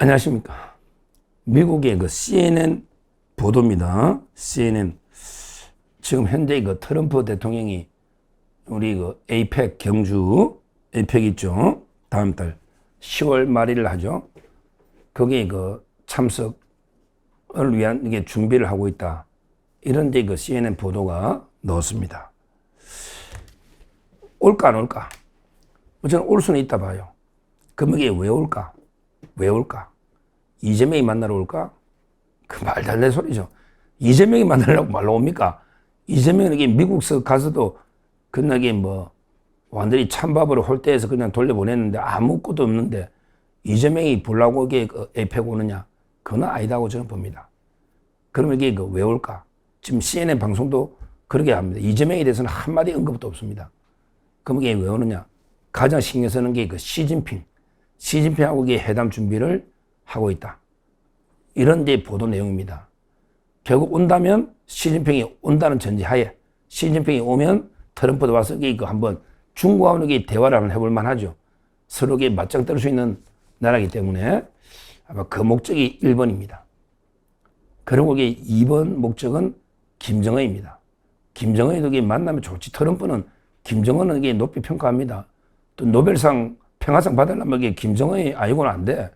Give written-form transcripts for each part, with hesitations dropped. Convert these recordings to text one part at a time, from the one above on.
안녕하십니까. 미국의 그 CNN 보도입니다. CNN. 지금 현재 그 트럼프 대통령이 우리 그 에이펙 경주, 에이펙 있죠. 다음 달 10월 말일을 하죠. 거기에 그 참석을 위한 이게 준비를 하고 있다. 이런 데 그 CNN 보도가 넣었습니다. 올까 안 올까? 저는 올 수는 있다 봐요. 그럼 이게 왜 올까? 왜 올까? 이재명이 만나러 올까? 그 말도 안 되는 소리죠. 이재명이 만나려고 말로 옵니까? 이재명은 이게 미국서 가서도 그날에 뭐 완전히 찬밥으로 홀대해서 그냥 돌려보냈는데 아무것도 없는데 이재명이 보려고 이게 그 에이펙 오느냐? 그건 아니다고 저는 봅니다. 그러면 이게 그 왜 올까? 지금 CNN 방송도 그렇게 합니다. 이재명에 대해서는 한마디 언급도 없습니다. 그럼 이게 왜 오느냐? 가장 신경 쓰는 게 그 시진핑하고 이게 회담 준비를 하고 있다. 이런 데 보도 내용입니다. 결국 온다면 시진핑이 온다는 전제하에 시진핑이 오면 트럼프도 와서 이거 한번 중국하고 이게 대화를 한번 해볼 만하죠. 서로 이게 맞짱 뜰 수 있는 나라이기 때문에 아마 그 목적이 1번입니다. 그리고 이게 2번 목적은 김정은입니다. 김정은도 이게 만나면 좋지. 트럼프는 김정은은 이게 높이 평가합니다. 또 노벨상 평화상 받으려면 이게 김정은이 아니고는 안 돼.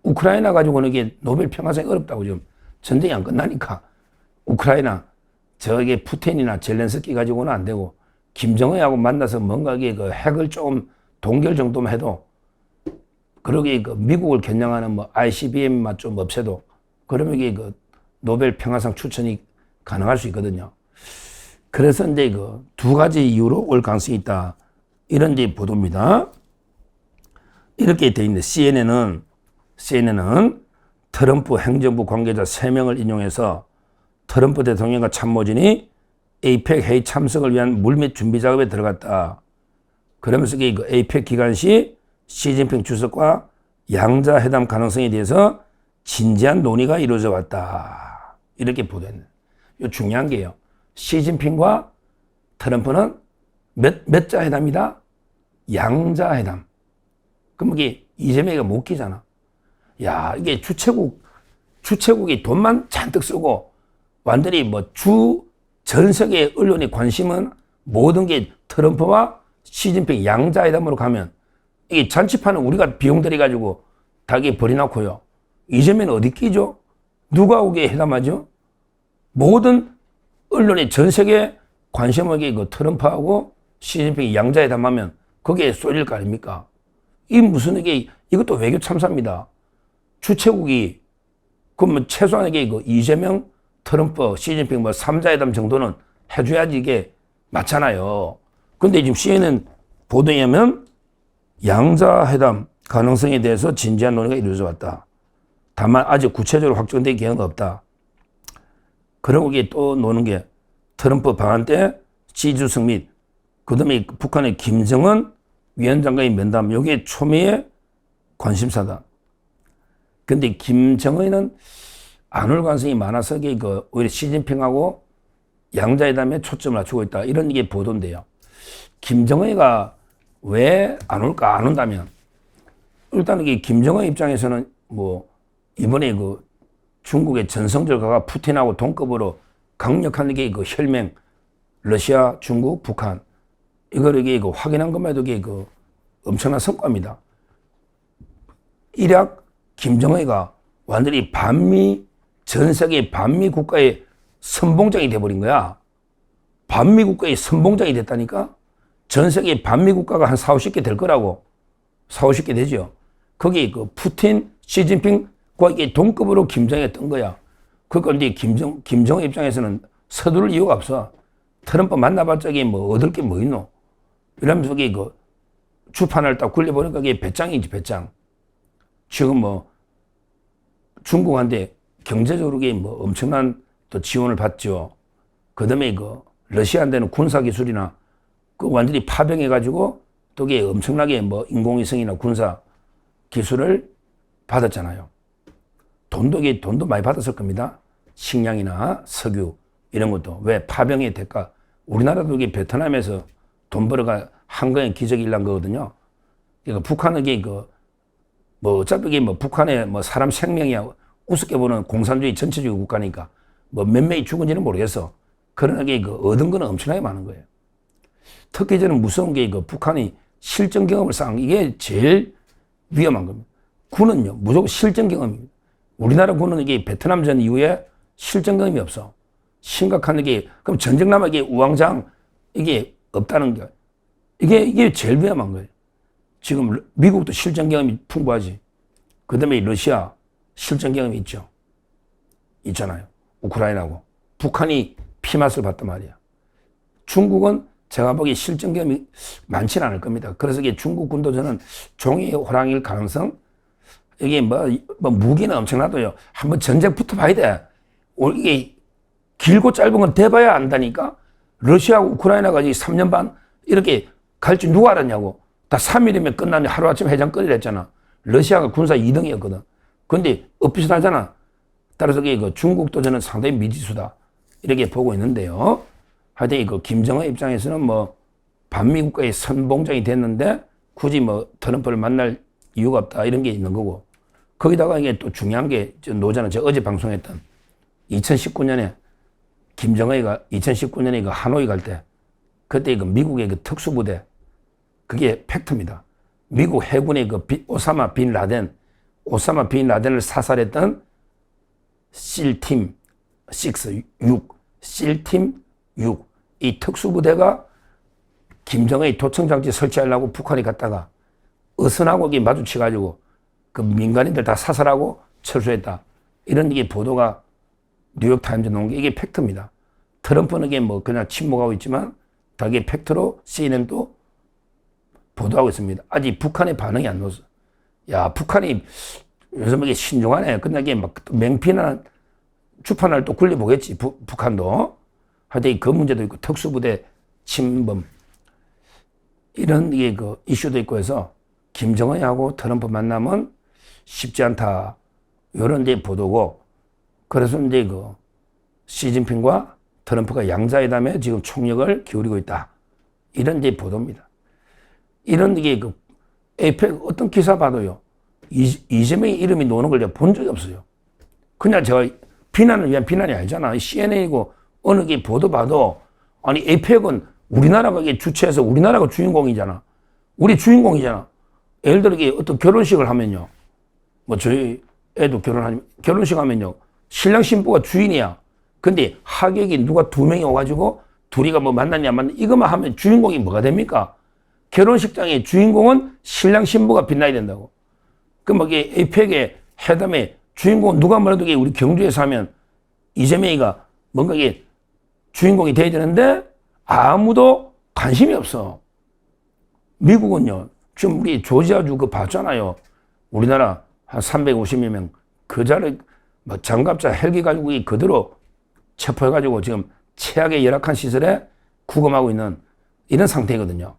우크라이나 가지고는 이게 노벨 평화상이 어렵다고 지금 전쟁이 안 끝나니까 우크라이나 저게 푸틴이나 젤렌스키 가지고는 안 되고 김정은하고 만나서 뭔가 이게 그 핵을 좀 동결 정도만 해도 그러게 그 미국을 겨냥하는 뭐 ICBM만 좀 없애도 그러면 이게 그 노벨 평화상 추천이 가능할 수 있거든요. 그래서 이제 그 두 가지 이유로 올 가능성이 있다. 이런 이제 보도입니다. 이렇게 돼 있는데 CNN은 트럼프 행정부 관계자 3명을 인용해서 트럼프 대통령과 참모진이 에이펙 회의 참석을 위한 물밑 준비 작업에 들어갔다. 그러면서 그 에이펙 기간 시 시진핑 주석과 양자 회담 가능성에 대해서 진지한 논의가 이루어져 왔다. 이렇게 보도했네. 이 중요한 게요. 시진핑과 트럼프는 몇 자 회담이다? 양자 회담. 그럼 이게 이재명이가 못 끼잖아. 야, 이게 주최국이 돈만 잔뜩 쓰고 완전히 뭐 전 세계 언론의 관심은 모든 게 트럼프와 시진핑 양자회담으로 가면 이게 잔치판은 우리가 비용 들여가지고 다 이게 버려놓고요. 이재명은 어디 끼죠? 누가 오게 회담하죠? 모든 언론의 전 세계 관심을 그 트럼프하고 시진핑이 양자회담하면 거기에 쏠릴 거 아닙니까? 이 무슨 이것도 외교 참사입니다. 주최국이 그러면 최소한 이게 그 이재명, 트럼프, 시진핑 뭐 3자회담 정도는 해줘야지 이게 맞잖아요. 근데 지금 CNN 보도에 의하면 양자회담 가능성에 대해서 진지한 논의가 이루어져 왔다. 다만 아직 구체적으로 확정된 계획은 없다. 그리고 이게 또 노는 게 트럼프 방한 때 시주석 및 그다음에 북한의 김정은 위원장과의 면담, 이게 초미의 관심사다. 근데 김정은은 안 올 가능성이 많아서 오히려 시진핑하고 양자회담에 초점을 맞추고 있다. 이런 게 보도인데요. 김정은이가 왜 안 올까? 안 온다면 일단 이게 김정은 입장에서는 뭐 이번에 그 중국의 전성절가가 푸틴하고 동급으로 강력한 게 그 혈맹 러시아, 중국, 북한 이걸 이게 확인한 것만 해도 이게 엄청난 성과입니다. 일약 김정은이가 완전히 전 세계 반미 국가의 선봉장이 돼버린 거야. 반미 국가의 선봉장이 됐다니까? 전 세계 반미 국가가 한 4, 50개 될 거라고. 4, 50개 되죠. 거기 푸틴, 시진핑과 이게 동급으로 김정은이 뜬 거야. 그러니까 이제 김정은 입장에서는 서두를 이유가 없어. 트럼프 만나봤자 뭐 얻을 게 뭐 있노? 이러면서 주판을 딱 굴려보니까 이게 배짱이지, 배짱. 지금 뭐 중국한테 경제적으로 뭐 엄청난 또 지원을 받죠. 그 다음에 러시아한테는 군사기술이나 완전히 파병해가지고 또 이게 엄청나게 뭐 인공위성이나 군사 기술을 받았잖아요. 돈도 많이 받았을 겁니다. 식량이나 석유 이런 것도. 왜? 파병의 대가. 우리나라도 이게 베트남에서 돈 벌어가 한국의 기적이 일어난 거거든요. 그러니까 북한은 뭐 어차피 이게 뭐 북한의 뭐 사람 생명이야 우습게 보는 공산주의 전체주의 국가니까 뭐 몇 명이 죽은지는 모르겠어. 그러나 이게 그 얻은 거는 엄청나게 많은 거예요. 특히 저는 무서운 게 그 북한이 실전 경험을 쌓은 이게 제일 위험한 겁니다. 군은요 무조건 실전 경험입니다. 우리나라 군은 이게 베트남전 이후에 실전 경험이 없어. 심각한 게 그럼 전쟁 남아 이게 우왕좌왕 이게 없다는 게 이게 제일 위험한 거예요. 지금 미국도 실전 경험이 풍부하지. 그다음에 러시아 실전 경험이 있잖아요. 우크라이나고 북한이 피맛을 봤단 말이야. 중국은 제가 보기에 실전 경험이 많지는 않을 겁니다. 그래서 이게 중국 군도 저는 종이 호랑이일 가능성 이게 뭐 무기는 엄청나도요. 한번 전쟁 붙어봐야 돼. 이게 길고 짧은 건 대봐야 안다니까. 러시아하고 우크라이나가 3년 반 이렇게 갈 줄 누가 알았냐고. 다 3일이면 끝나니 하루아침 회장 끓이랬잖아. 러시아가 군사 2등이었거든. 그런데 엇비슷하잖아. 따라서 그 중국도 저는 상당히 미지수다. 이렇게 보고 있는데요. 하여튼 그 김정은 입장에서는 뭐 반미국가의 선봉장이 됐는데 굳이 뭐 트럼프를 만날 이유가 없다. 이런 게 있는 거고. 거기다가 이게 또 중요한 게 노자는 제가 어제 방송했던 2019년에 김정은이가 2019년에 그 하노이 갈 때 그때 그 미국의 그 특수부대 그게 팩트입니다. 미국 해군의 그 오사마 빈 라덴을 사살했던 실팀 6, 실팀 6. 이 특수부대가 김정은이 도청장치 설치하려고 북한에 갔다가 어선하고 마주쳐가지고 그 민간인들 다 사살하고 철수했다. 이런 이게 보도가 뉴욕타임즈 나온 게 이게 팩트입니다. 트럼프는 이게 뭐 그냥 침묵하고 있지만 다 이게 팩트로 CNN도 보도하고 있습니다. 아직 북한의 반응이 안 나왔어. 야, 북한이 요즘 이게 신중하네. 근데 이게 막 맹피나 주판을 또 굴려보겠지. 북한도. 하여튼 그 문제도 있고 특수부대 침범 이런 이게 그 이슈도 있고 해서 김정은하고 트럼프 만남은 쉽지 않다. 이런 이제 보도고 그래서 이제 그 시진핑과 트럼프가 양자회담에 지금 총력을 기울이고 있다. 이런 이제 보도입니다. 이런 이게 그 에이펙 어떤 기사 봐도요. 이재명의 이름이 나오는 걸 제가 본 적이 없어요. 그냥 제가 비난을 위한 비난이 아니잖아. CNN이고 어느 게 보도 봐도 아니 에이펙은 우리나라가 이게 주최해서 우리나라가 주인공이잖아. 우리 주인공이잖아. 예를 들어 이게 어떤 결혼식을 하면요. 뭐 저희 애도 결혼식 하면요. 신랑 신부가 주인이야. 근데 하객이 누가 2명이 와가지고 둘이가 뭐 만났냐 안 만났냐 이것만 하면 주인공이 뭐가 됩니까? 결혼식장의 주인공은 신랑 신부가 빛나야 된다고. 그럼 이게 에이펙의 회담에 주인공은 누가 뭐래도 우리 경주에서 하면 이재명이가 뭔가 이게 주인공이 돼야 되는데 아무도 관심이 없어. 미국은요. 지금 우리 조지아주 그 봤잖아요. 우리나라 한 350여 명 그 자를 뭐 장갑차 헬기 가지고 그대로 체포해가지고 지금 최악의 열악한 시설에 구금하고 있는 이런 상태거든요.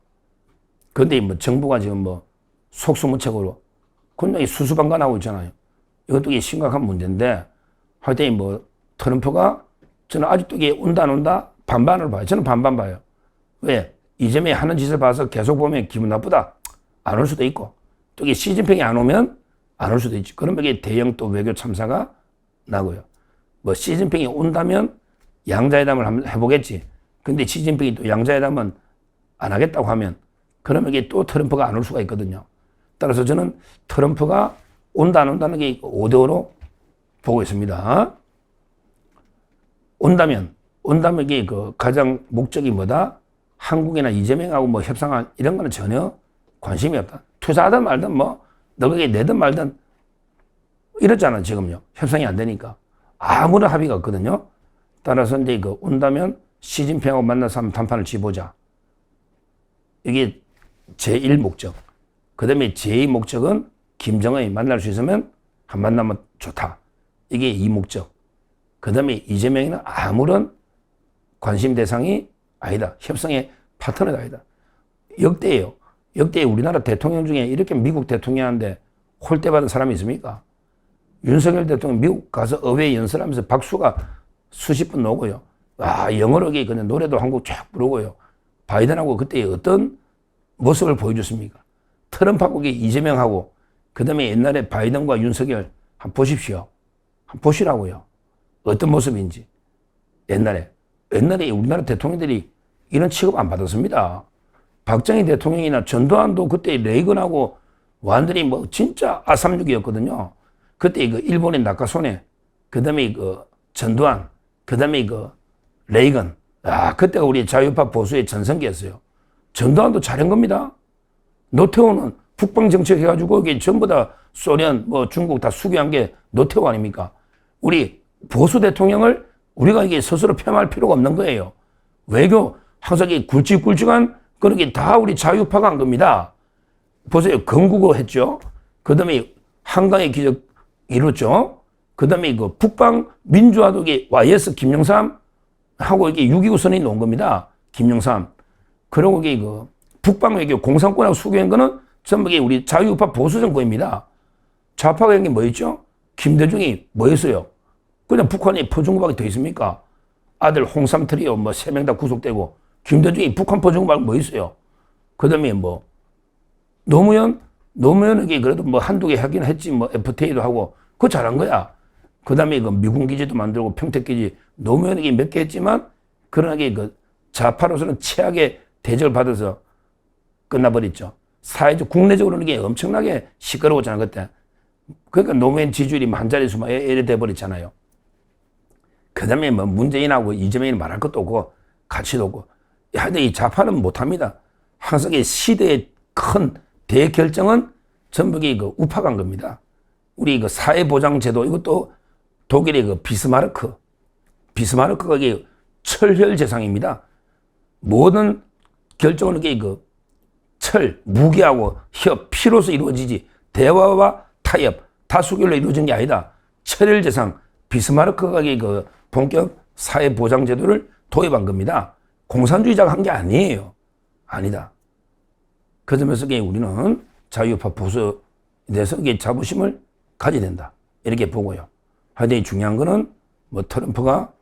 그런데 뭐 정부가 지금 뭐 속수무책으로 굉장히 수수방관하고 있잖아요. 이것도 이게 심각한 문제인데 하여튼 뭐 트럼프가 저는 아직도 이게 온다 안 온다 반반을 봐요. 저는 반반 봐요. 왜? 이재명이 하는 짓을 봐서 계속 보면 기분 나쁘다. 안 올 수도 있고 또 이게 시진핑이 안 오면 안 올 수도 있지. 그러면 이게 대형 또 외교 참사가 나고요. 뭐 시진핑이 온다면 양자회담을 한번 해보겠지. 근데 시진핑이 또 양자회담은 안 하겠다고 하면 그러면 이게 또 트럼프가 안 올 수가 있거든요. 따라서 저는 트럼프가 온다 안 온다는 게 5대5로 보고 있습니다. 온다면 이게 그 가장 목적이 뭐다? 한국이나 이재명하고 뭐 협상한 이런 거는 전혀 관심이 없다. 투자하든 말든 뭐 너에게 내든 말든 이렇잖아 지금요. 협상이 안 되니까 아무런 합의가 없거든요. 따라서 이제 그 온다면 시진핑하고 만나서 한번 단판을 지보자. 이게 제1 목적. 그 다음에 제2 목적은 김정은이 만날 수 있으면 한 만나면 좋다. 이게 2 목적. 그 다음에 이재명이는 아무런 관심 대상이 아니다. 협상의 파트너가 아니다. 역대예요. 역대 우리나라 대통령 중에 이렇게 미국 대통령한테 홀대받은 사람이 있습니까? 윤석열 대통령 미국 가서 의회 연설하면서 박수가 수십 분 나오고요. 영어로 그냥 노래도 한 곡 쫙 부르고요. 바이든하고 그때 어떤 모습을 보여줬습니까? 트럼프하고 이재명하고 그 다음에 옛날에 바이든과 윤석열 한번 보십시오. 한번 보시라고요. 어떤 모습인지. 옛날에 우리나라 대통령들이 이런 취급 안 받았습니다. 박정희 대통령이나 전두환도 그때 레이건하고 완전히 뭐 진짜 아삼육이었거든요. 그때 그 일본의 나카소네, 그 다음에 그 전두환, 그 다음에 그 레이건. 그때가 우리 자유파 보수의 전성기였어요. 전두환도 잘한 겁니다. 노태우는 북방 정책 해가지고 이게 전부 다 소련, 뭐 중국 다 수교한 게 노태우 아닙니까? 우리 보수 대통령을 우리가 이게 스스로 폄하할 필요가 없는 거예요. 외교 항상 이 굵직굵직한 그런 게 다 우리 자유파가 한 겁니다. 보세요. 건국어 했죠. 그 다음에 한강의 기적 이뤘죠. 그 다음에 그 북방 민주화독의 YS 김영삼 하고 이게 6.29 선언이 놓은 겁니다. 김영삼. 그리고 이게 그 북방 외교 공산권하고 수교한 거는 전부 우리 자유파 보수 정권입니다. 좌파가 한 게 뭐 있죠? 김대중이 뭐 했어요? 그냥 북한에 포중국밖에 더 있습니까? 아들 홍삼 트리오 뭐 3명 다 구속되고 김대중이 북한 포중국밖에 뭐 있어요? 그 다음에 뭐 노무현에게 그래도 뭐 한두 개 하긴 했지 뭐 FTA도 하고 그거 잘한 거야. 그 다음에 그 미군 기지도 만들고 평택기지 노무현에게 몇 개 했지만 그러나 그 좌파로서는 최악의 대접을 받아서 끝나버렸죠. 사회적 국내적으로는 이게 엄청나게 시끄러웠잖아 그때. 그러니까 노무현 지지율이 한 자릿수만 이래 돼버렸잖아요. 그 다음에 뭐 문재인하고 이재명이 말할 것도 없고 가치도 없고. 하여튼 이 좌파는 못합니다. 항상 이 시대의 큰 대결정은 전부 그 우파간 겁니다. 우리 그 사회보장제도 이것도 독일의 그 비스마르크가 이게 철혈제상입니다. 모든 결정은 이게 그 철, 무기하고 협, 피로서 이루어지지 대화와 타협, 다수결로 이루어진 게 아니다. 철혈제상 비스마르크가 그 본격 사회보장제도를 도입한 겁니다. 공산주의자가 한 게 아니에요. 아니다. 그 점에서 우리는 자유파 보수에 대해서 자부심을 가져야 된다. 이렇게 보고요. 하여튼 중요한 거는 뭐 트럼프가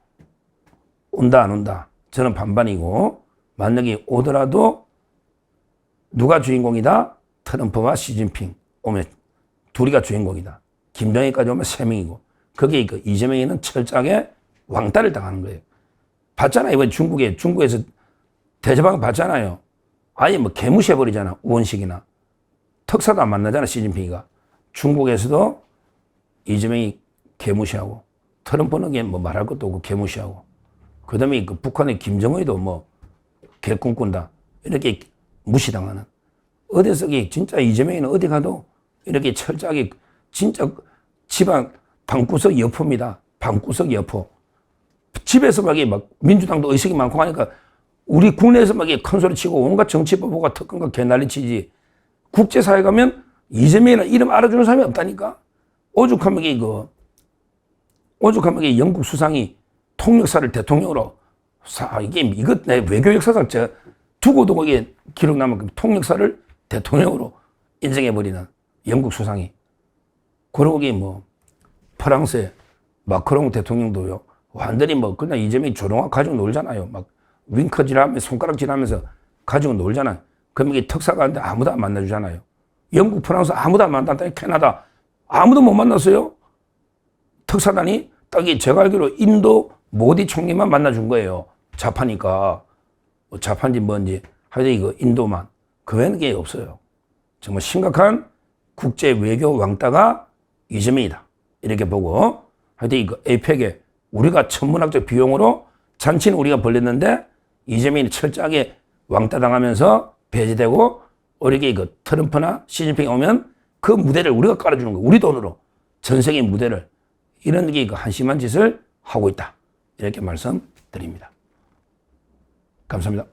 온다 안 온다. 저는 반반이고 만약에 오더라도 누가 주인공이다? 트럼프와 시진핑 오면 둘이가 주인공이다. 김정일까지 오면 3명이고 거기에 그 이재명이는 철저하게 왕따를 당하는 거예요. 봤잖아요. 이번에 중국에서 대접방 봤잖아요. 아예 뭐 개무시해버리잖아. 우원식이나. 특사도 안 만나잖아. 시진핑이가. 중국에서도 이재명이 개무시하고 트럼프는 뭐 말할 것도 없고 개무시하고 그 다음에 그 북한의 김정은이도 뭐 개꿈꾼다. 이렇게 무시당하는. 어디서 진짜 이재명이는 어디 가도 이렇게 철저하게 진짜 집안 방구석 여포입니다. 방구석 여포. 집에서 막 민주당도 의식이 많고 하니까 우리 국내에서 막 큰 소리 치고 온갖 정치법과 특검과 개난리 치지. 국제사회 가면 이재명이나 이름 알아주는 사람이 없다니까. 오죽하면 영국 수상이 통역사를 대통령으로 이거 내 외교 역사상 두고두고 기록 남은 통역사를 대통령으로 인정해버리는 영국 수상이. 그러고 뭐 프랑스의 마크롱 대통령도요. 완전히 뭐 그냥 이재명이 조롱학 가지고 놀잖아요. 막 윙크질하면서 손가락질하면서 가지고 놀잖아요. 그럼 이게 특사가 하는데 아무도 안 만나주잖아요. 영국, 프랑스 아무도 안 만났다. 캐나다 아무도 못 만났어요. 특사단이 딱 제가 알기로 인도 모디 총리만 만나준 거예요. 좌파니까. 뭐 좌파인지 뭔지 하여튼 이거 인도만. 그 외에는 게 없어요. 정말 심각한 국제 외교 왕따가 이재명이다. 이렇게 보고 하여튼 이거 에이펙에 우리가 천문학적 비용으로 잔치는 우리가 벌렸는데 이재명이 철저하게 왕따 당하면서 배제되고 우리에게 트럼프나 시진핑이 오면 그 무대를 우리가 깔아주는 거예요. 우리 돈으로 전 세계 무대를. 이런 게 한심한 짓을 하고 있다. 이렇게 말씀드립니다. 감사합니다.